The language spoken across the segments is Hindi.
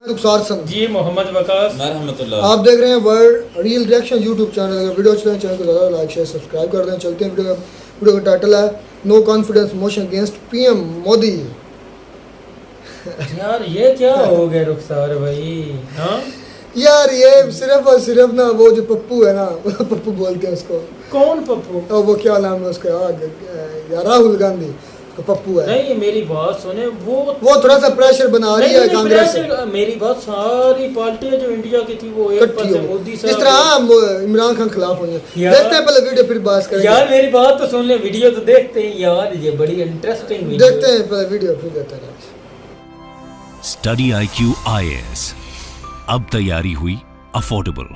जी मोहम्मद वकास आप देख रहे हैं world real reaction YouTube channel. अगर वीडियो अच्छी लगे चैनल को ज़्यादा लाइक शेयर सब्सक्राइब कर दें। चलते हैं वीडियो का टाइटल है no confidence motion against PM Modi. यार ये क्या हो गया रुखसार भाई? हाँ यार ये सिर्फ और सिर्फ ना वो जो पप्पू है ना पप्पू बोलते हैं उसको। कौन पप्पू? तो वो क्या नाम है उसका यार राहुल गांधी तो पप्पू है। नहीं मेरी बात सुने, वो थोड़ा सा प्रेशर बना रही है कांग्रेस। मेरी बात, सारी पार्टियां जो इंडिया की थी वो एक पास मोदी साहब इस तरह इमरान खान खिलाफ हुई है। देखते हैं पहले वीडियो फिर बात करेंगे। यार मेरी बात तो सुन ले, वीडियो तो देखते हैं यार, ये बड़ी इंटरेस्टिंग वीडियो। देखते हैं पहले वीडियो फिर देखते हैं। स्टडी IQ IAS, अब तैयारी हुई अफोर्डेबल।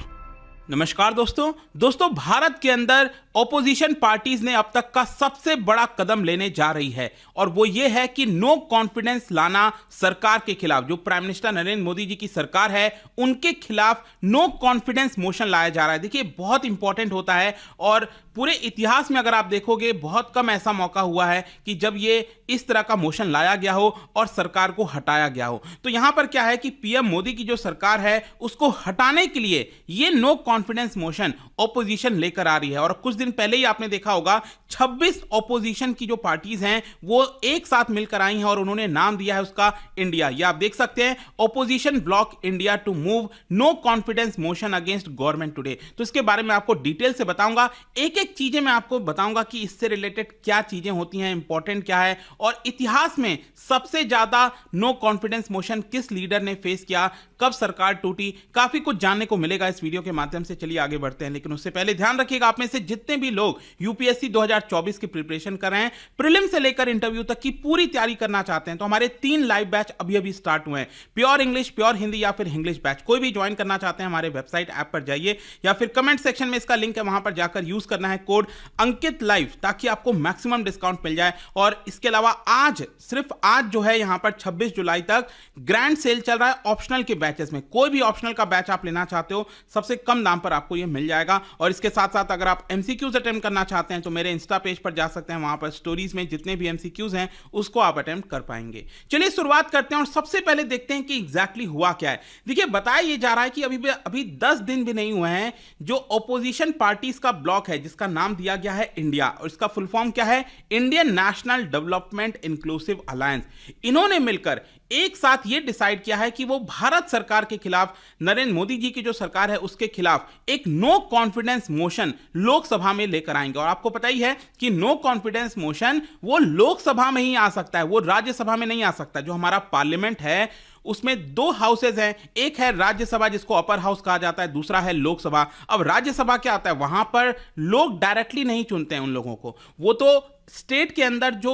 नमस्कार दोस्तों, भारत के अंदर ऑपोजिशन पार्टीज ने अब तक का सबसे बड़ा कदम लेने जा रही है और वो ये है कि नो कॉन्फिडेंस लाना सरकार के खिलाफ। जो प्राइम मिनिस्टर नरेंद्र मोदी जी की सरकार है उनके खिलाफ नो कॉन्फिडेंस मोशन लाया जा रहा है। देखिए बहुत इंपॉर्टेंट होता है और पूरे इतिहास में अगर आप देखोगे बहुत कम ऐसा मौका हुआ है कि जब ये इस तरह का मोशन लाया गया हो और सरकार को हटाया गया हो। तो यहां पर क्या है कि पीएम मोदी की जो सरकार है उसको हटाने के लिए ये नो कॉन्फिडेंस मोशन ऑपोजिशन लेकर आ रही है। और कुछ दिन पहले ही आपने देखा होगा 26 ऑपोजिशन की जो पार्टीज हैं वो एक साथ मिलकर आई हैं और उन्होंने नाम दिया है उसका इंडिया। ये आप देख सकते हैं, opposition bloc India to move no confidence motion against government today. तो इसके बारे में आपको डिटेल से बताऊंगा, एक एक चीजें मैं आपको बताऊंगा कि इससे रिलेटेड क्या चीजें होती हैं, इंपॉर्टेंट क्या है और इतिहास में सबसे ज्यादा नो कॉन्फिडेंस मोशन किस लीडर ने फेस किया, कब सरकार टूटी। काफी कुछ जानने को मिलेगा इस वीडियो के माध्यम से। चलिए आगे बढ़ते हैं, लेकिन उससे पहले ध्यान रखिएगा आप में से जितने भी लोग यूपीएससी 2024 की प्रिपरेशन कर रहे हैं, प्रीलिम से लेकर इंटरव्यू तक की पूरी तैयारी करना चाहते हैं, तो हमारे 3 लाइव बैच अभी अभी स्टार्ट हुए हैं। प्योर इंग्लिश, प्योर हिंदी या फिर इंग्लिश बैच। कोई भी ज्वाइन करना चाहते हैं हमारे वेबसाइट ऐप पर जाइए या फिर कमेंट सेक्शन में इसका लिंक है, वहां पर जाकर यूज करना है कोड अंकित लाइव ताकि आपको मैक्सिमम डिस्काउंट मिल जाए। और इसके अलावा आज, सिर्फ आज जो है यहां पर 26 जुलाई तक ग्रैंड सेल चल रहा है ऑप्शनल के बैचेस में। कोई भी ऑप्शनल का बैच आप लेना चाहते हो सबसे कम दाम पर आपको यह मिल जाएगा। और इसके साथ साथ अगर आप एमसीक्यूज अटेम्प्ट करना चाहते हैं तो मेरे इंस्टा पेज पर जा सकते हैं, वहां पर स्टोरीज में जितने भी एमसीक्यूज हैं उसको आप अटेम्प्ट कर पाएंगे। चलिए शुरुआत करते हैं और सबसे पहले देखते हैं कि एग्जैक्टली हुआ क्या है। देखिए बताया यह जा रहा है कि अभी 10 दिन भी नहीं हुए हैं जो ऑपोजिशन पार्टीज का ब्लॉक है जिसका नाम दिया गया है इंडिया, और इसका फुल फॉर्म क्या है, Indian national development inclusive alliance. इन्होंने मिलकर एक साथ ये डिसाइड किया है कि वो भारत सरकार के खिलाफ, नरेंद्र मोदी जी की जो सरकार है उसके खिलाफ एक नो कॉन्फिडेंस मोशन लोकसभा में लेकर आएंगे। और आपको पता ही है कि नो कॉन्फिडेंस मोशन वो लोकसभा में ही आ सकता है, वो राज्यसभा में नहीं आ सकता। जो हमारा पार्लियामेंट है उसमें 2 हाउसेज हैं, एक है राज्यसभा जिसको अपर हाउस कहा जाता है, दूसरा है लोकसभा। अब राज्यसभा क्या आता है, वहां पर लोग डायरेक्टली नहीं चुनते हैं उन लोगों को, वो तो स्टेट के अंदर जो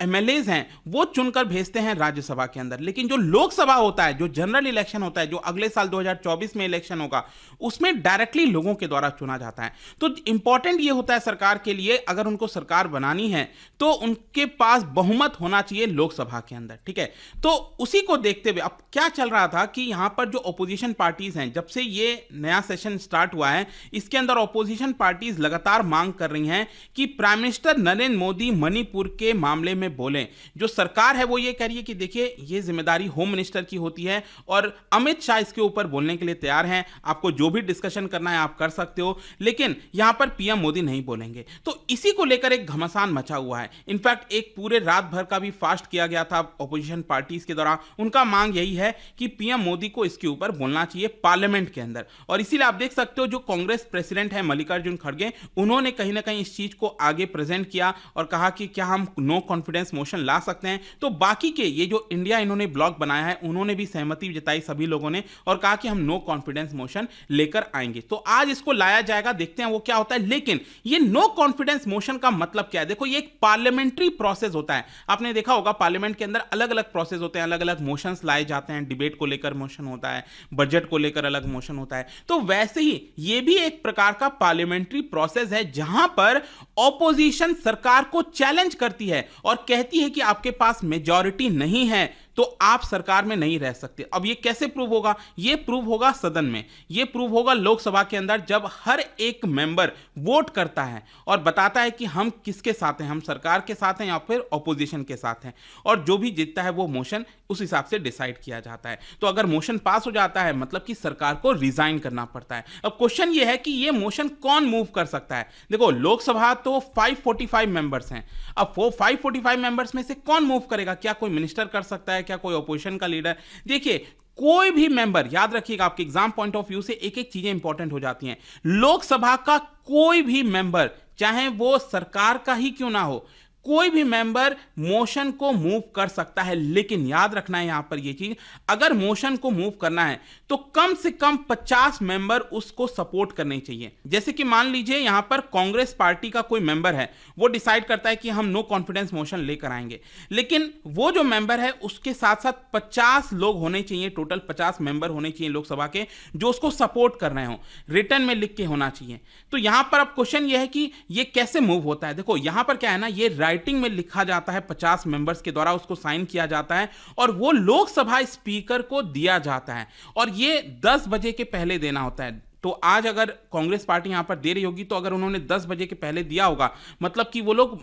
एमएलएज हैं वो चुनकर भेजते हैं राज्यसभा के अंदर। लेकिन जो लोकसभा होता है, जो जनरल इलेक्शन होता है, जो अगले साल 2024 में इलेक्शन होगा, उसमें डायरेक्टली लोगों के द्वारा चुना जाता है। तो इंपॉर्टेंट ये होता है सरकार के लिए, अगर उनको सरकार बनानी है तो उनके पास बहुमत होना चाहिए लोकसभा के अंदर, ठीक है। तो उसी को देखते हुए अब क्या चल रहा था कि यहां पर जो ऑपोजिशन पार्टीज हैं, जब से ये नया सेशन स्टार्ट हुआ है इसके अंदर ऑपोजिशन पार्टीज लगातार मांग कर रही हैं कि प्राइम मिनिस्टर नरेंद्र मोदी मणिपुर के मामले में बोलें। जो सरकार है वो ये कह रही है कि देखिए ये जिम्मेदारी होम मिनिस्टर की होती है और अमित शाह इसके ऊपर बोलने के लिए तैयार हैं, आपको जो भी डिस्कशन करना है आप कर सकते हो, लेकिन यहां पर पीएम मोदी नहीं बोलेंगे। तो इसी को लेकर एक घमासान मचा हुआ है। इनफैक्ट एक पूरे रात भर का भी फास्ट किया गया था ऑपोजिशन पार्टीज के द्वारा। उनका मांग यही है कि पीएम मोदी को इसके ऊपर बोलना चाहिए पार्लियामेंट के अंदर। और इसीलिए आप देख सकते हो जो कांग्रेस प्रेसिडेंट है मल्लिकार्जुन खड़गे, उन्होंने कहीं ना कहीं इस चीज को आगे प्रेजेंट किया और कहा कि क्या हम नो कॉन्फिडेंस मोशन ला सकते हैं। तो बाकी के ये जो इंडिया इन्होंने ब्लॉक बनाया है उन्होंने भी सहमति जताई सभी लोगों ने और कहा कि हम नो कॉन्फिडेंस मोशन लेकर आएंगे। तो आज इसको लाया जाएगा, देखते हैं वो क्या होता है। लेकिन ये नो कॉन्फिडेंस मोशन का मतलब क्या है? देखो ये एक पार्लियामेंट्री प्रोसेस होता है। आपने देखा होगा पार्लियामेंट के अंदर अलग अलग प्रोसेस होते हैं, अलग अलग मोशंस लाए जाते हैं, डिबेट को लेकर मोशन होता है, बजट को लेकर अलग मोशन होता है। तो वैसे ही ये भी एक प्रकार का पार्लियामेंट्री प्रोसेस है जहां पर ऑपोजिशन सरकार को चैलेंज करती है और कहती है कि आपके पास मेजॉरिटी नहीं है तो आप सरकार में नहीं रह सकते। अब ये कैसे प्रूव होगा? ये प्रूव होगा सदन में, ये प्रूव होगा लोकसभा के अंदर, जब हर एक मेंबर वोट करता है और बताता है कि हम किसके साथ हैं, हम सरकार के साथ हैं या फिर ऑपोजिशन के साथ हैं, और जो भी जीतता है वो मोशन उस हिसाब से डिसाइड किया जाता है। तो अगर मोशन पास हो जाता है मतलब कि सरकार को रिजाइन करना पड़ता है। अब क्वेश्चन ये है कि ये मोशन कौन मूव कर सकता है? देखो, लोकसभा तो 545 मेंबर्स हैं। अब वो 545 मेंबर्स में से कौन मूव करेगा? क्या कोई मिनिस्टर कर सकता है? क्या कोई ऑपोजिशन का लीडर? देखिए, कोई भी मेंबर, याद रखिएगा, आपके एग्जाम पॉइंट ऑफ व्यू से एक एक चीजें इंपॉर्टेंट हो जाती हैं। लोकसभा का कोई भी मेंबर, चाहे वो सरकार का ही क्यों ना हो, कोई भी मेंबर मोशन को मूव कर सकता है। लेकिन याद रखना है यहां पर यह चीज, अगर मोशन को मूव करना है तो कम से कम 50 मेंबर उसको सपोर्ट करने चाहिए। जैसे कि मान लीजिए यहां पर कांग्रेस पार्टी का कोई मेंबर है, वो डिसाइड करता है कि हम नो कॉन्फिडेंस मोशन लेकर आएंगे, लेकिन वो जो मेंबर है उसके साथ साथ 50 लोग होने चाहिए, टोटल 50 मेंबर होने चाहिए लोकसभा के, जो उसको सपोर्ट कर रहे हो, रिटर्न में लिख के होना चाहिए। तो यहां पर अब क्वेश्चन यह है कि ये कैसे मूव होता है। देखो, यहां पर क्या है ना, ये राइटिंग में लिखा जाता है, 50 मेंबर्स के द्वारा उसको साइन किया जाता है और वो लोकसभा स्पीकर को दिया जाता है, और ये 10 बजे के पहले देना होता है। तो आज अगर कांग्रेस पार्टी यहां पर दे रही होगी, तो अगर उन्होंने 10 बजे के पहले दिया होगा, मतलब कि वो लोग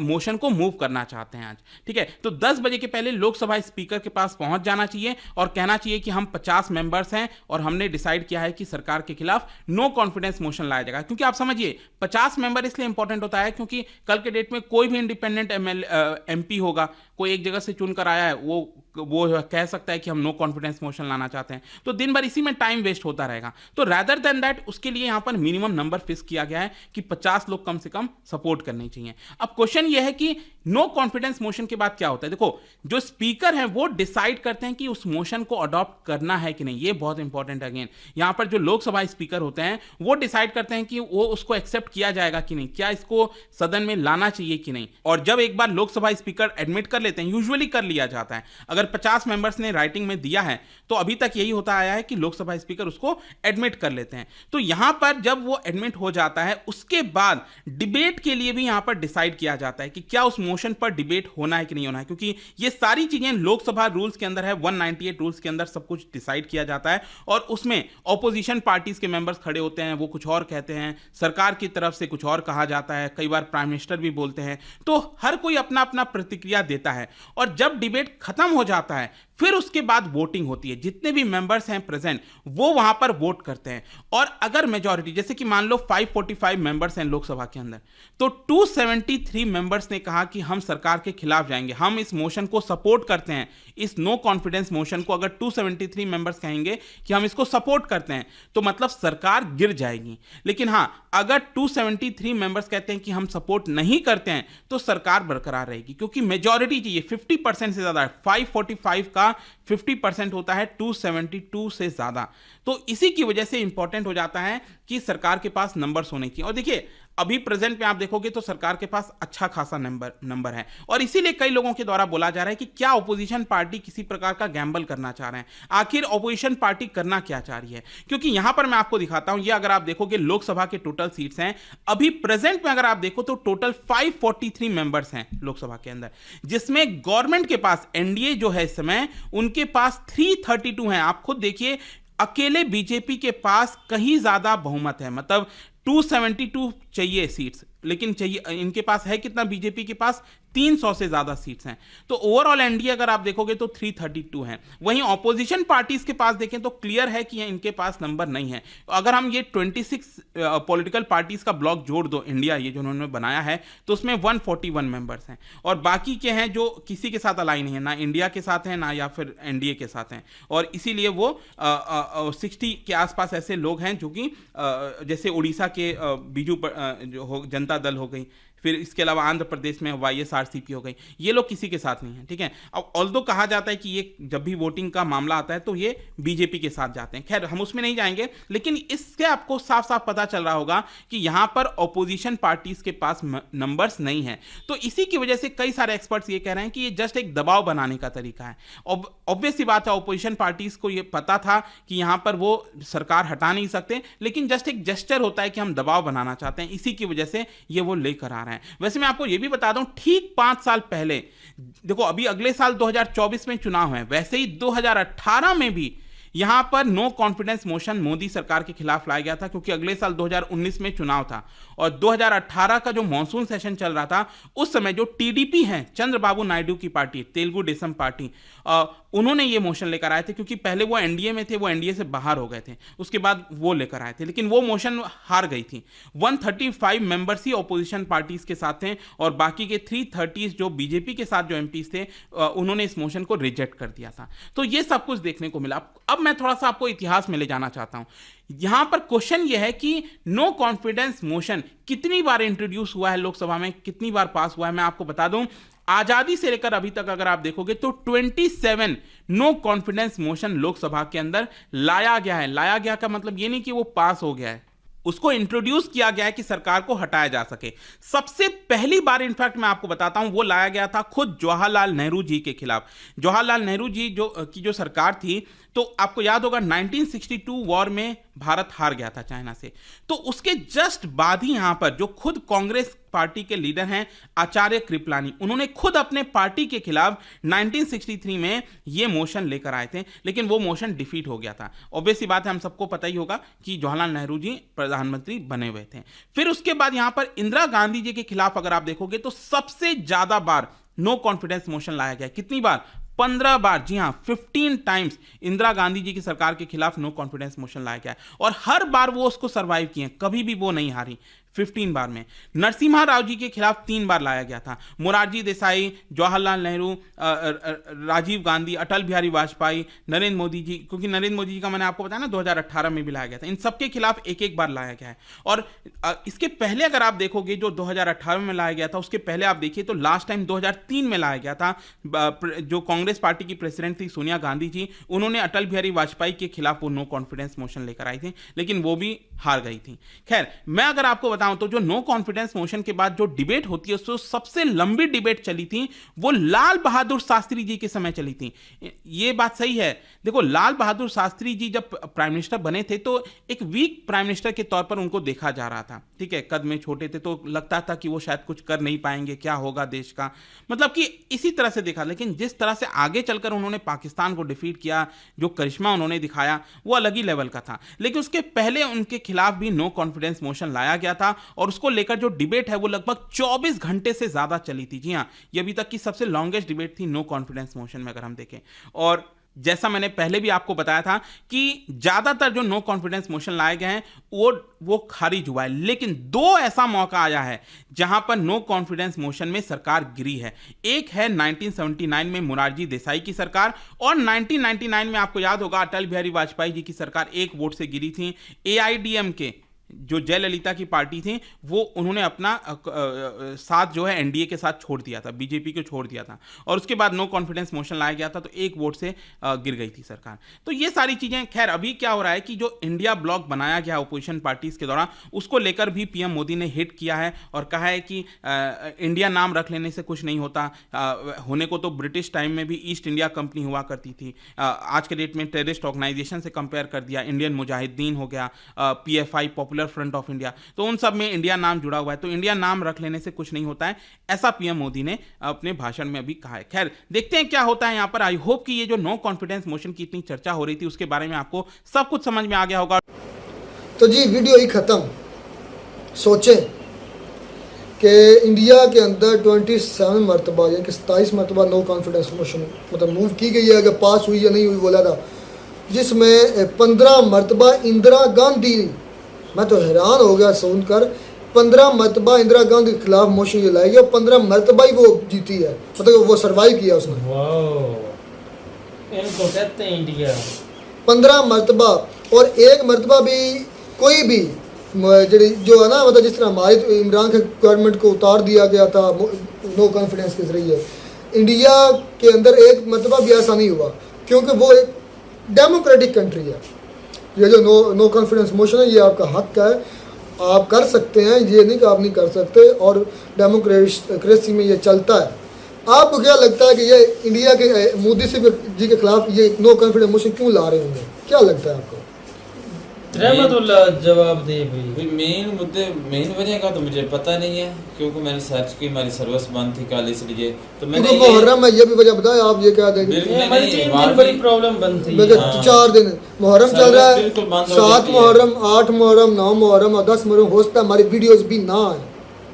मोशन को मूव करना चाहते हैं आज, ठीक है। तो 10 बजे के पहले लोकसभा स्पीकर के पास पहुंच जाना चाहिए और कहना चाहिए कि हम 50 मेंबर्स हैं और हमने डिसाइड किया है कि सरकार के खिलाफ नो कॉन्फिडेंस मोशन लाया जाएगा। क्योंकि आप समझिए, 50 मेंबर इसलिए इंपॉर्टेंट होता है क्योंकि कल के डेट में कोई भी इंडिपेंडेंट एमपी होगा, कोई एक जगह से चुनकर आया है, वो कह सकता है कि हम नो कॉन्फिडेंस मोशन लाना चाहते हैं, तो दिन भर इसी में टाइम वेस्ट होता रहेगा। तो रैदर देन दैट, उसके लिए यहां पर मिनिमम नंबर फिक्स किया गया है कि 50 लोग कम से कम सपोर्ट करने चाहिए। अब क्वेश्चन यह है कि नो कॉन्फिडेंस मोशन के बाद क्या होता है। देखो, जो स्पीकर हैं वो डिसाइड करते हैं कि उस मोशन को अडॉप्ट करना है कि नहीं। ये बहुत इंपॉर्टेंट है। अगेन, यहां पर जो लोकसभा स्पीकर होते हैं वो डिसाइड करते हैं कि वो उसको एक्सेप्ट किया जाएगा कि नहीं, क्या इसको सदन में लाना चाहिए कि नहीं। और जब एक बार लोकसभा स्पीकर एडमिट कर लेते हैं, यूजुअली कर लिया जाता है, अगर 50 मेंबर्स ने राइटिंग में दिया है तो अभी तक यही होता आया है कि लोकसभा स्पीकर उसको एडमिट कर लेते हैं। तो यहां पर जब वो एडमिट हो जाता है, उसके बाद डिबेट के लिए भी यहां पर डिसाइड किया जाता है कि क्या उस मोशन पर डिबेट होना है कि नहीं होना है, क्योंकि ये सारी चीजें लोकसभा रूल्स के अंदर है, 198 रूल्स के अंदर सब कुछ डिसाइड किया जाता है। और उसमें ऑपोजिशन पार्टीज के मेंबर्स खड़े होते हैं, वो कुछ और कहते हैं, सरकार की तरफ से कुछ और कहा जाता है, कई बार प्राइम मिनिस्टर भी बोलते हैं, तो हर कोई अपना अपना प्रतिक्रिया देता है। और जब डिबेट खत्म हो जाता है, फिर उसके बाद वोटिंग होती है। जितने भी मेंबर्स हैं प्रेजेंट, वो वहां पर वोट करते हैं, और अगर मेजॉरिटी, जैसे कि मान लो 545 मेंबर्स हैं लोकसभा के अंदर, तो 273 मेंबर्स ने कहा कि हम सरकार के खिलाफ जाएंगे, हम इस मोशन को सपोर्ट करते हैं, इस नो कॉन्फिडेंस मोशन को अगर 273 मेंबर्स कहेंगे कि हम इसको सपोर्ट करते हैं, तो मतलब सरकार गिर जाएगी। लेकिन हां, अगर 273 मेंबर्स कहते हैं कि हम सपोर्ट नहीं करते हैं, तो सरकार बरकरार रहेगी, क्योंकि मेजॉरिटी चाहिए, 50% से ज्यादा। 545 का 50% होता है 272 से ज्यादा। तो इसी की वजह से इंपॉर्टेंट हो जाता है कि सरकार के पास नंबर्स होने चाहिए। और देखिए, अभी प्रेजेंट में आप देखोगे तो सरकार के पास अच्छा खासा नंबर है, और इसीलिए कई लोगों के द्वारा बोला जा रहा है कि क्या ऑपोजिशन पार्टी किसी प्रकार का गैम्बल करना चाह रहे हैं। आखिर ऑपोजिशन पार्टी करना क्या चाह रही है, क्योंकि यहां पर मैं आपको दिखाता हूं, ये अगर आप देखोगे लोकसभा के टोटल सीट्स हैं, अभी प्रेजेंट में अगर आप देखो तो टोटल 543 मेंबर्स हैं लोकसभा के अंदर, जिसमें गवर्नमेंट के पास, एनडीए जो है इस समय, उनके पास 332 हैं। आप खुद देखिए, अकेले बीजेपी के पास कहीं ज्यादा बहुमत है, मतलब 272 चाहिए सीट्स, लेकिन चाहिए, इनके पास है कितना, बीजेपी के पास 300 से ज्यादा सीट्स हैं। तो ओवरऑल एनडीए अगर आप देखोगे तो 332 हैं। वहीं ऑपोजिशन पार्टीज के पास देखें तो क्लियर है कि इनके पास नंबर नहीं है। अगर हम ये 26 पॉलिटिकल पार्टीज का ब्लॉक जोड़ दो, इंडिया ये जो उन्होंने बनाया है, तो उसमें 141 मेंबर्स हैं, और बाकी के हैं जो किसी के साथ अलाइन नहीं है, ना इंडिया के साथ हैं ना या फिर एनडीए के साथ हैं, और इसीलिए वो 60 के आसपास ऐसे लोग हैं जो कि जैसे उड़ीसा के बीजू जनता दल हो गई, फिर इसके अलावा आंध्र प्रदेश में वाईएसआरसीपी हो गई, ये लोग किसी के साथ नहीं है, ठीक है। अब ऑल्दो कहा जाता है कि ये जब भी वोटिंग का मामला आता है तो ये बीजेपी के साथ जाते हैं, खैर हम उसमें नहीं जाएंगे, लेकिन इससे आपको साफ साफ पता चल रहा होगा कि यहां पर ऑपोजिशन पार्टीज के पास नंबर्स नहीं है। तो इसी की वजह से कई सारे एक्सपर्ट्स ये कह रहे हैं कि ये जस्ट एक दबाव बनाने का तरीका है। ऑब्वियस सी बात है, ऑपोजिशन पार्टीज को ये पता था कि यहां पर वो सरकार हटा नहीं सकते, लेकिन जस्ट एक जेस्चर होता है कि हम दबाव बनाना चाहते हैं, इसी की वजह से ये वो लेकर आ रहे हैं। है। वैसे मैं आपको यह भी बता दूं, ठीक 5 साल पहले, देखो अभी अगले साल 2024 में चुनाव है, वैसे ही 2018 में भी यहां पर नो कॉन्फिडेंस मोशन मोदी सरकार के खिलाफ लाया गया था, क्योंकि अगले साल 2019 में चुनाव था और 2018 का जो मॉनसून सेशन चल रहा था, उस समय जो टीडीपी है, चंद्रबाबू नायडू की पार्टी, तेलुगु देशम पार्टी, उन्होंने ये मोशन लेकर आए थे, क्योंकि पहले वो एनडीए में थे, वो एनडीए से बाहर हो गए थे, उसके बाद वो लेकर आए थे, लेकिन वो मोशन हार गई थी। 135 मेंबर्स ही ऑपोजिशन पार्टीज के साथ थे और बाकी के 330 जो बीजेपी के साथ जो एमपीज थे, उन्होंने इस मोशन को रिजेक्ट कर दिया था। तो ये सब कुछ देखने को मिला। अब मैं थोड़ा सा आपको इतिहास में ले जाना चाहता हूं। यहां पर क्वेश्चन यह है कि नो कॉन्फिडेंस मोशन कितनी बार इंट्रोड्यूस हुआ है लोकसभा में, कितनी बार पास हुआ है। मैं आपको बता दूं, आजादी से लेकर अभी तक अगर आप देखोगे तो 27 नो कॉन्फिडेंस मोशन लोकसभा के अंदर लाया गया है। लाया गया का मतलब ये नहीं कि वो पास हो गया है, उसको इंट्रोड्यूस किया गया है कि सरकार को हटाया जा सके। सबसे पहली बार इनफैक्ट मैं आपको बताता हूं, वो लाया गया था खुद जवाहरलाल नेहरू जी के खिलाफ। जवाहरलाल नेहरू जी की जो सरकार थी, तो आपको याद होगा 1962 वॉर में भारत हार गया था चाइना से, तो उसके जस्ट बाद ही यहां पर जो खुद कांग्रेस पार्टी के लीडर हैं आचार्य कृपलानी, उन्होंने खुद अपने पार्टी के खिलाफ 1963 में यह मोशन लेकर आए थे, लेकिन वो मोशन डिफीट हो गया था। ऑब्वियस सी बात है, हम सबको पता ही होगा कि जवाहरलाल नेहरू जी प्रधानमंत्री बने हुए थे। फिर उसके बाद यहां पर इंदिरा गांधी जी के खिलाफ अगर आप देखोगे तो सबसे ज्यादा बार नो कॉन्फिडेंस मोशन लाया गया। कितनी बार? 15 बार। जी हां, 15 टाइम्स इंदिरा गांधी जी की सरकार के खिलाफ नो कॉन्फिडेंस मोशन लाया गया है और हर बार वो उसको सर्वाइव किए, कभी भी वो नहीं हारी 15 बार में। नरसिम्हा राव जी के खिलाफ 3 बार लाया गया था। मोरारजी देसाई, जवाहरलाल नेहरू, राजीव गांधी, अटल बिहारी वाजपेयी, नरेंद्र मोदी जी, क्योंकि नरेंद्र मोदी जी का मैंने आपको बताया ना 2018 में भी लाया गया था। इन सबके खिलाफ एक एक बार लाया गया है। और इसके पहले अगर आप देखोगे जो 2018 में लाया गया था, उसके पहले आप देखिए तो लास्ट टाइम 2003 में लाया गया था। जो कांग्रेस पार्टी की प्रेसिडेंट थी सोनिया गांधी जी, उन्होंने अटल बिहारी वाजपेयी के खिलाफ वो नो कॉन्फिडेंस मोशन लेकर आई थी, लेकिन वो भी हार गई थी। खैर, मैं अगर आपको बताऊं तो जो नो कॉन्फिडेंस मोशन के बाद जो डिबेट होती है, उससे सबसे लंबी डिबेट चली थी वो लाल बहादुर शास्त्री जी के समय चली थी। ये बात सही है। देखो, लाल बहादुर शास्त्री जी जब प्राइम मिनिस्टर बने थे तो एक वीक प्राइम मिनिस्टर के तौर पर उनको देखा जा रहा था। ठीक है, कद में छोटे थे तो लगता था कि वो शायद कुछ कर नहीं पाएंगे, क्या होगा देश का, मतलब कि इसी तरह से देखा। लेकिन जिस तरह से आगे चलकर उन्होंने पाकिस्तान को डिफीट किया, जो करिश्मा उन्होंने दिखाया, वो अलग ही लेवल का था। लेकिन उसके पहले उनके खिलाफ भी नो कॉन्फिडेंस मोशन लाया गया था और उसको लेकर जो डिबेट है वो लगभग 24 घंटे से ज्यादा चली थी। जी हाँ, ये अभी तक की सबसे लॉन्गेस्ट डिबेट थी नो कॉन्फिडेंस मोशन में अगर हम देखें। और जैसा मैंने पहले भी आपको बताया था कि ज्यादातर जो नो कॉन्फिडेंस मोशन लाए गए हैं वो खारिज हुआ है, लेकिन 2 ऐसा मौका आया है जहां पर नो कॉन्फिडेंस मोशन में सरकार गिरी है। एक है 1979 में मोरारजी देसाई की सरकार, और 1999 में आपको याद होगा अटल बिहारी वाजपेयी जी की सरकार 1 वोट से गिरी थी। AIDMK जो जयललिता की पार्टी थी, वो उन्होंने अपना साथ जो है एनडीए के साथ छोड़ दिया था, बीजेपी को छोड़ दिया था, और उसके बाद नो कॉन्फिडेंस मोशन लाया गया था तो 1 वोट से गिर गई थी सरकार। तो ये सारी चीजें, खैर अभी क्या हो रहा है कि जो इंडिया ब्लॉक बनाया गया ओपोजिशन पार्टीज के द्वारा, उसको लेकर भी पीएम मोदी ने हिट किया है और कहा है कि इंडिया नाम रख लेने से कुछ नहीं होता। होने को तो ब्रिटिश टाइम में भी ईस्ट इंडिया कंपनी हुआ करती थी, आज के डेट में टेररिस्ट ऑर्गेनाइजेशन से कंपेयर कर दिया, इंडियन मुजाहिदीन हो गया, PFI popular front of India, तो उन सब में इंडिया नाम जुड़ा हुआ है। तो इंडिया नाम रख लेने से कुछ नहीं होता है, ऐसा पीएम मोदी ने अपने भाषण में अभी कहा है। खैर, देखते हैं क्या होता है यहाँ पर। आई होप कि ये जो नो कॉन्फिडेंस मोशन की इतनी चर्चा हो रही थी उसके बारे में आपको सब कुछ समझ में आ गया होगा। तो जी वीडियो ही खत्म। सोचें कि इंडिया के अंदर 27 मरतबा यानी कि 27 मरतबा नो कॉन्फिडेंस मोशन मतलब मूव की गई है, अगर पास हुई या नहीं हुई बोला था, जिसमें 15 मरतबा इंदिरा गांधी, मैं तो हैरान हो गया सुनकर, 15 मरतबा इंदिरा गांधी के खिलाफ मोशन ये लाई गई और 15 मरतबा ही वो जीती है, मतलब वो सर्वाइव किया उसने। इनको कहते हैं इंडिया। 15 मरतबा, और 1 मरतबा भी कोई भी जो है ना, मतलब जिस तरह हमारी इमरान खान गवर्नमेंट को उतार दिया गया था नो कॉन्फिडेंस के जरिए, इंडिया के अंदर 1 मरतबा भी ऐसा नहीं हुआ, क्योंकि वो एक डेमोक्रेटिक कंट्री है। ये जो नो कॉन्फिडेंस मोशन है ये आपका हक है, आप कर सकते हैं, ये नहीं कि आप नहीं कर सकते, और डेमोक्रेसी में ये चलता है। आपको क्या लगता है कि ये इंडिया के मोदी जी के खिलाफ ये नो कॉन्फिडेंस मोशन क्यों ला रहे होंगे? क्या लगता है आपको? रहमतुल्लाह जवाब दे भाई। मेन वजह का तो मुझे पता नहीं है, क्योंकि मैंने सर्च की, हमारी सर्विस बंद थी कल, इसलिए तो मैंने क्योंकि मुहर्रम है, ये भी वजह बताया आप, ये क्या देंगे? हमारी 3 दिन बड़ी प्रॉब्लम बंद थी। 4 दिन मुहर्रम चल रहा है, 7 मुहर्रम, 8 मुहर्रम, 9 मुहर्रम और 10 मुहर्रम, हो सकता है हमारी वीडियोस भी ना आए,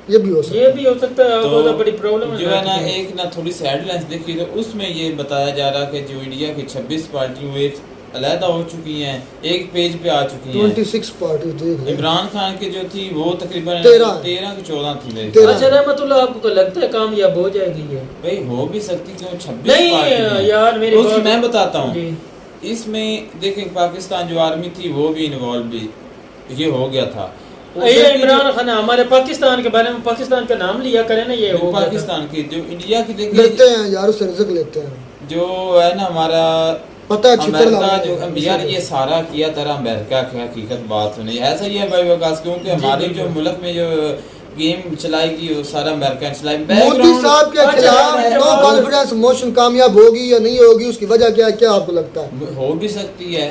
ये भी हो सकता है। तो बड़ी प्रॉब्लम जो है ना, एक ना थोड़ी सी हेडलाइंस देखी तो उसमें ये बताया जा रहा कि जो इंडिया की 26 पार्टियों एक अलहदा हो चुकी हैं, एक पेज पे आ चुकी हैं। 26 पार्टी देख इमरान खान की जो थी वो तकरीबन 13 की 14 थी मेरे। अच्छा रहमतुल्लाह, आपको लगता है कामयाब हो जाएगी ये? भाई हो भी सकती, क्यों 26 नहीं यार, मेरी बात मैं बताता हूँ। जी। इसमें देखें, पाकिस्तान जो आर्मी थी वो भी इन्वॉल्व भी ये हो गया था। ये इमरान खान हमारे पाकिस्तान के बारे में, पाकिस्तान का नाम लिया करे ना, ये हो पाकिस्तान की जो इंडिया की लेते हैं यार, उससे रिज़्क लेते हैं, जो है ना हमारा पता है अमेरिका जो यार ये सारा किया तरह अमेरिका की हकीकत बात नहीं ऐसा ही है भाई वकास, क्योंकि हमारे जो मुल्क में जो गेम चलाएगी वो सारा अमेरिका चलाए। मोदी साहब के खिलाफ नो कॉन्फिडेंस मोशन कामयाब होगी या नहीं होगी, उसकी वजह क्या है, क्या आपको लगता है? हो भी सकती है,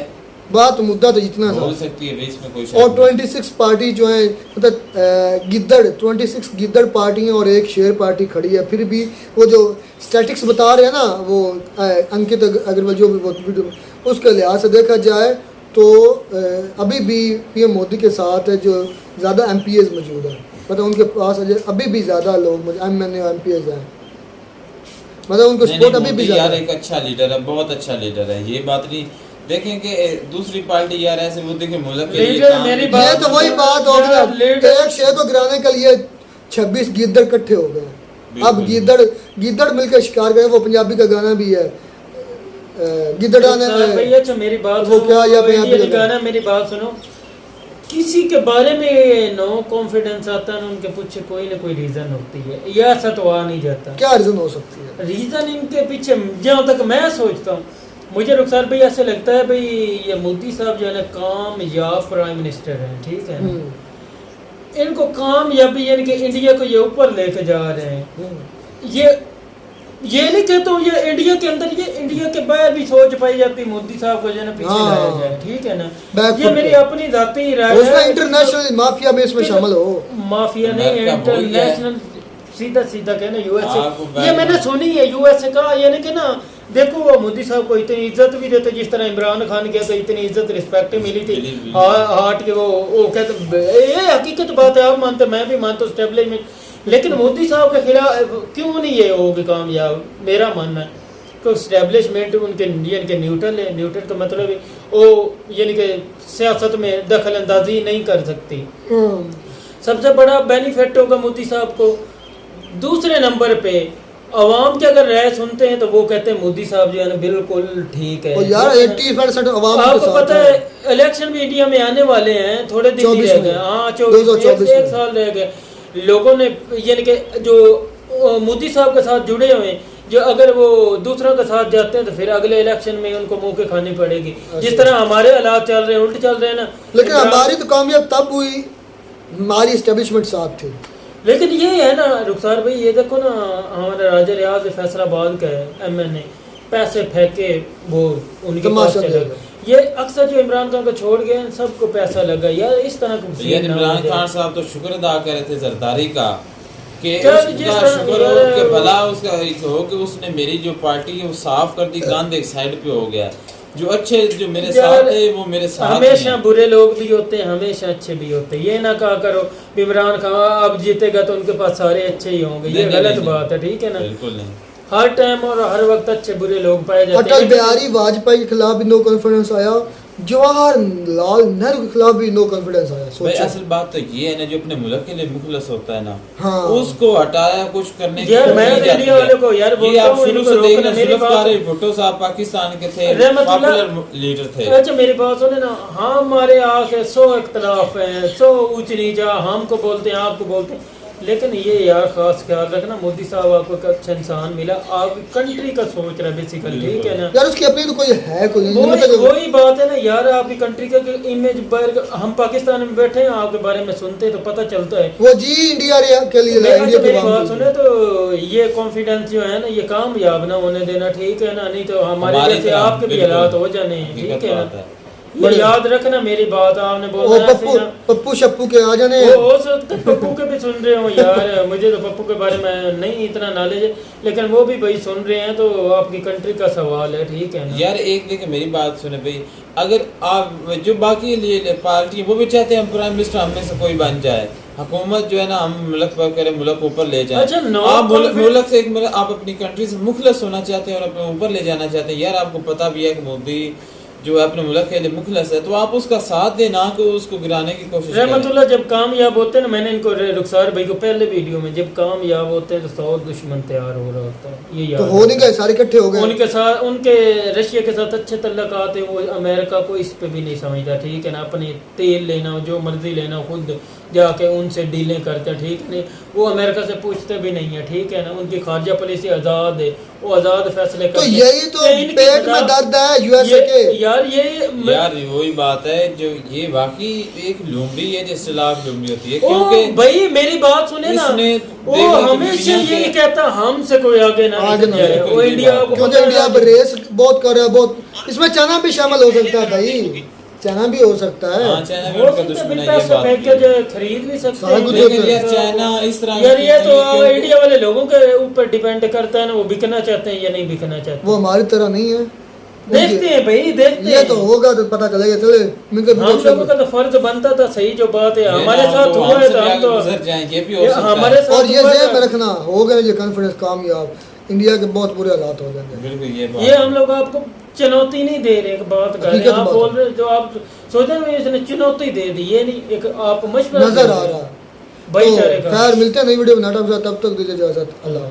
बात मुद्दा तो इतना हो सकती है, इसमें कोई और 26 पार्टी जो है, मतलब गिद्दड़ 26 गिद्दड़ पार्टी हैं और एक शेर पार्टी खड़ी है, फिर भी वो जो स्टैटिक्स बता रहे हैं ना, वो अंकित अग्रवाल जो भी वो वीडियो, उसके लिहाज से देखा जाए तो अभी भी पीएम मोदी के साथ जो ज़्यादा MPs मौजूद है, मतलब उनके पास अभी भी ज़्यादा लोग MNA और MPs हैं, मतलब उनको सपोर्ट अभी भी यार एक अच्छा लीडर है, बहुत अच्छा लीडर है, ये बात नहीं। देखें कि दूसरी पार्टी यार ऐसे वो देखें मुल्क के लिए मेरी ये तो वही बात हो गई, एक शेर को गिराने के लिए 26 गिद्दड़ इकट्ठे हो गए। अब गिद्दड़ मिलकर शिकार करे, वो पंजाबी का गाना भी है, गिद्दड़ा ने अच्छा मेरी बात वो क्या या पंजाबी गाना, मेरी बात सुनो। किसी के बारे में नो कॉन्फिडेंस आता है ना, उनके पीछे कोई ना कोई रीजन होती है, या ऐसा तो आ नहीं जाता। क्या रीजन हो सकती है? रीजन इनके पीछे जहाँ तक मैं सोचता हूँ, मुझे रुखसार भाई ऐसे लगता है भाई ये मोदी साहब जो है ना कामयाब प्राइम मिनिस्टर हैं, ठीक है ना, इनको कामयाबी यानी कि इंडिया को ये ऊपर लेके जा रहे हैं। ये नहीं कहता हूँ ये इंडिया के अंदर, ये इंडिया के बाहर भी सोच पाई जाती मोदी साहब को जो है ना पीछे लाया जाए, ठीक है ना, ये मेरी अपनी जाती राय है। इंटरनेशनल माफिया में इसमें शामिल हो, माफिया नहीं इंटरनेशनल, सीधा सीधा कहना यूएसए, ये मैंने सुनी है यूएसए का, यानी कि ना देखो वो मोदी साहब को इतनी इज्जत भी देते, जिस तरह इमरान खान के तो इतनी इज्जत रिस्पेक्ट मिली थी हार्ट के, वो कहते ये हकीकत बात है, आप मानते मैं भी मानता हूँ स्टेबलिशमेंट, लेकिन मोदी साहब के खिलाफ क्यों नहीं ये होगी कामयाब? मेरा मानना है कि स्टैब्लिशमेंट उनके इंडियन के न्यूट्रल है, न्यूट्रल का मतलब है वो यानी कि सियासत में दखल अंदाजी नहीं कर सकती, सबसे बड़ा बेनिफिट होगा मोदी साहब को। दूसरे नंबर पे अवाम के अगर राय सुनते हैं तो वो कहते हैं मोदी साहब जो है ना बिल्कुल ठीक है, और यार 80% अवाम आपको पता है इलेक्शन भी इंडिया में आने वाले हैं, थोड़े दिन ही रह गए, हाँ 24 एक साल रह गए। लोगों ने यानी कि जो मोदी साहब के साथ जुड़े हुए हैं, जो अगर वो दूसरों के साथ जाते हैं तो फिर अगले इलेक्शन में उनको मुंह के खानी पड़ेगी, जिस तरह हमारे हालात चल रहे हैं उल्टे चल रहे हैं ना। लेकिन हमारी तो कामयाब तब हुई हमारी एस्टेब्लिशमेंट साथ थी। लेकिन ये है ना रुखसार भाई, ये देखो ना हमारा राजा रियाज फैसलाबाद का है MNA, पैसे फेंके वो उनके पास चले गए, ये अक्सर जो इमरान खान को छोड़ गए सबको पैसा लगा यार, इस तरह को इमरान खान साहब तो शुक्र अदा कर रहे थे जरदारी का कि उसका शुक्र हो कि भला उसका हो कि उसने मेरी जो पार्टी है वो साफ कर दी, गंद एक साइड पे हो गया, जो अच्छे जो मेरे साथ है वो मेरे साथ हमेशा बुरे लोग भी होते हैं, हमेशा अच्छे भी होते हैं, ये ना कहा करो इमरान खान अब जीतेगा तो उनके पास सारे अच्छे ही होंगे, ये गलत बात है, ठीक है ना, बिल्कुल नहीं। हर टाइम और हर वक्त अच्छे बुरे लोग पाए जाते हैं। अटल बिहारी वाजपेयी के खिलाफ भी नो कॉन्फिडेंस आया, जवाहरलाल नेहरू के खिलाफ भी नो कॉन्फिडेंस आया। भाई असल बात तो ये है ना, जो अपने मुल्क के लिए मुखलस होता है ना, हाँ। उसको हटाया कुछ करने की यार मैं इंडिया वाले को यार बोलता हूं, शुरू से देखना जुल्फकार भुट्टो साहब पाकिस्तान के थे, पॉपुलर लीडर थे। अच्छा मेरी बात सुने ना, हमारे आके 100 इख्तलाफ हैं, 100 ऊंच नीचा, हमको बोलते हैं आपको बोलते हैं, लेकिन ये यार खास ख्याल रखना मोदी साहब आपको एक अच्छा इंसान मिला, आप कंट्री का सोच रहे बेसिकली, ठीक है ना यार, उसकी अपनी तो कोई है कोई वही बात है ना यार, आपकी कंट्री का इमेज, हम पाकिस्तान में बैठे हैं आपके बारे में सुनते हैं तो पता चलता है वो जी इंडिया के लिए। मेरी बात सुने तो ये कॉन्फिडेंस जो है ना ये कामयाब ना होने देना, ठीक है ना, नहीं तो हमारे जैसे आपके भी हालात हो जाने हैं, ठीक है ना, ये याद रखना मेरी बात, आपने ओ बोला पप्पू पप्पू शप्पू के आ जाने वो हो सकता है पप्पू के भी सुन रहे हो यार, मुझे तो पप्पू के बारे में नहीं इतना नॉलेज है, लेकिन वो भी भाई सुन रहे हैं, तो आपकी कंट्री का सवाल है, ठीक है ना यार। एक देखिए मेरी बात सुने भाई, अगर आप जो बाकी पार्टी वो भी चाहते हैं हम प्राइम मिनिस्टर हम में से कोई बन जाए, हुकूमत जो है ना हम मुल्क पर करें, मुल्क ऊपर ले जाए। अच्छा, आप मुल्क से एक आप अपनी कंट्री से मुखलस होना चाहते हैं और अपने ऊपर ले जाना चाहते हैं। यार आपको पता भी है कि मोदी जो है अपने मुल्क के लिए मुखलस है, तो आप उसका साथ दे, ना कि उसको गिराने की कोशिश करें। रहमतुल्लाह जब कामयाब होते हैं ना, मैंने इनको रुखसार भाई को पहले वीडियो में, जब कामयाब होते हैं तो 100 दुश्मन तैयार हो रहा होता है, ये याद तो हो नहीं गए, सारे इकट्ठे हो गए उनके साथ, उनके रशिया के साथ अच्छे तल्लुकात है, वो अमेरिका को इस पे भी नहीं समझता, ठीक है ना। अपने तेल लेना हो, जो मर्जी लेना हो, खुद जाके उनसे डीलें करते हैं, ठीक है। वो अमेरिका से पूछते भी नहीं है, ठीक है ना। उनकी खारजा पॉलिसी आज़ाद है, वो आज़ाद फैसले तो करते यही तो पेट में दर्द है यूएसए के यार वही बात है, जो ये वाकई एक लुम्बी है, जिस लाख लुम्बी होती है, क्योंकि भाई मेरी बात सुने ना, वो हमेशा ये कहता हमसे कोई आगे ना जाए, वो इंडिया को, क्योंकि इंडिया अब रेस बहुत कर रहा है, बहुत इसमें चाइना भी शामिल हो सकता है भाई, चाइना भी हो सकता है। हाँ, चाइना भी उनका दुश्मन है, ये बात खरीद भी सकते सारा हैं, कुछ लेकिन होता है। यार चाइना इस तरह यार ये तो इंडिया वाले लोगों के ऊपर डिपेंड करता है ना, वो बिकना चाहते हैं या नहीं बिकना चाहते। वो हमारी तरह नहीं है, देखते हैं भाई, देखते ये हैं, तो होगा तो पता चलेगा। चले हम लोगों का तो फर्ज बनता था, सही जो बात है हमारे साथ हुआ है तो हम तो गुजर जाएं, ये भी हो सकता है। हमारे साथ और ये हुआ ज़हन में है। रखना, हो गए ये कॉन्फ्रेंस कामयाब, इंडिया के बहुत बुरे हालात हो जाएंगे। बिल्कुल ये हम लोग आपको चुनौती नहीं दे रहे, एक बात कर रहे हैं, आप बोल रहे जो आप सोच रहे हैं इसने चुनौती दे दी, ये नहीं, एक आपको मशवरा नजर आ रहा है। भाईचारे का। खैर मिलते हैं नई वीडियो में, नाटक तब तक दीजिए इजाजत, अल्लाह।